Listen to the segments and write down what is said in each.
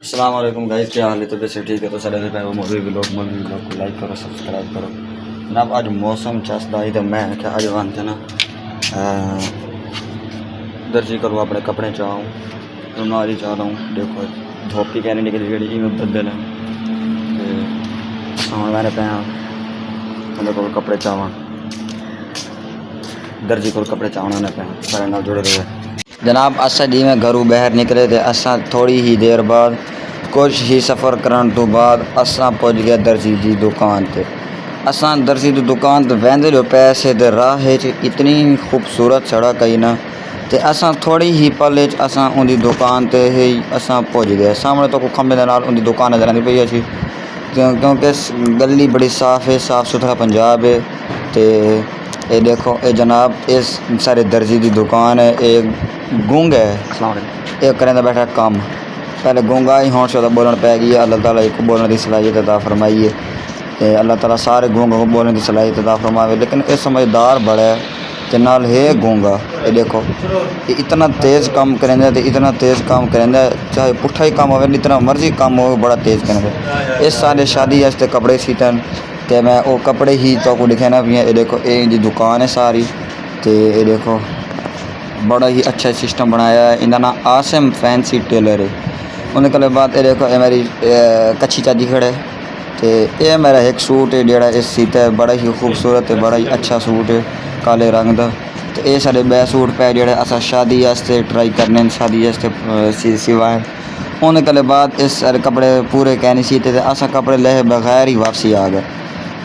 अस्सलाम वालेकुम गाइस, क्या हाल है? तो वैसे ठीक है। तो सारे वो मूवी व्लॉग को लाइक करो, सब्सक्राइब करो जनाब। आज मौसम चसदा ही तो मैं क्या आज बनते ना दर्जी करो अपने कपड़े चाहूँ रुमाली चाह रहा हूँ। देखो धोपी कहने निकली जी में बदल है समझ मैंने पे मेरे को कपड़े चाहवा दर्जी को कपड़े चाहना पे सारे नाल जुड़े रहे जनाब। असा जी में घरों बहर निकले थे असा थोड़ी ही देर बाद कुछ ही सफ़र करने तो बाद असा पहुँच गया दर्जी की दुकान ते। असा दर्जी की दुकान तो वेंदे जो पैसे ते राह इतनी खूबसूरत सड़क आई ना ते असा थोड़ी ही पल असा उनकी दुकान ते ही असा पहुँच गए। सामने तो खंबे दे नाल उनकी दुकान नजर आती पई अच्छी क्योंकि गली बड़ी साफ़ है, साफ़ सुथरा पंजाब है। तो ये देखो ये जनाब इस सारे दर्जी की दुकान है। एक गूंग है एक करें बैठा काम पहले गूंगा ही होने से बोलन पै गई। अल्लाह ताला एक बोलने की सलाहियत अता फरमाई है। अल्लाह ताला सारे गूंग को बोलने की सलाहियत अता फरमावे, लेकिन ये समझदार बड़ा है ते नाल है गूंगा। ये देखो ये इतना तेज़ काम करेंगे तो इतना तेज़ काम करेंगे, चाहे पुट्ठा ही काम हो इतना मर्जी काम हो बड़ा तेज़ करेंगे। इस सारे शादी वास्ते कपड़े सीतन तो मैं वो कपड़े ही तो को दिखे ना भी। ये देखो ये जी दुकान है सारी। तो ये देखो बड़ा ही अच्छा सिस्टम बनाया है। इनका नाम आसिम फैंसी टेलर है। उनके बाद ये देखो ये मेरी कच्ची चाची खड़े। तो ये मेरा एक सूट है जोड़ा इस सीता है, बड़ा ही खूबसूरत है, बड़ा ही अच्छा सूट है काले रंग का। तो ये सारे बै सूट पे जोड़े असा शादी वास्ते ट्राई करने शादी वास्ते सिवाए। उनके बाद इस सारे कपड़े पूरे कहने सीते थे असा कपड़े ले बगैर ही वापसी आ गए।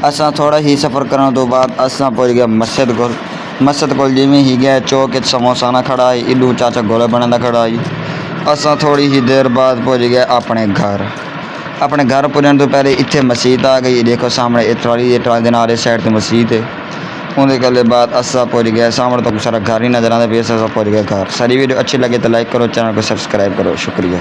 असा थोड़ा ही सफ़र करने तो बाद असा पहुँच गया मस्जिद को जिमें ही गया चौक समोसा ना खड़ा आई इडू चाचा गोला बना खड़ा आई। असा थोड़ी ही देर बाद पहुँच गया अपने घर पुजने तो पहले इतने मस्जिद आ गई। देखो सामने ट्राली के नाल साइड से मस्जिद है। उनके बाद असा पहुँच गया सामने तो सारा घर ही नजर आता। फिर असा पहुँच गया घर। सारी वीडियो अच्छी लगे तो लाइक करो, चैनल को सब्सक्राइब करो, शुक्रिया।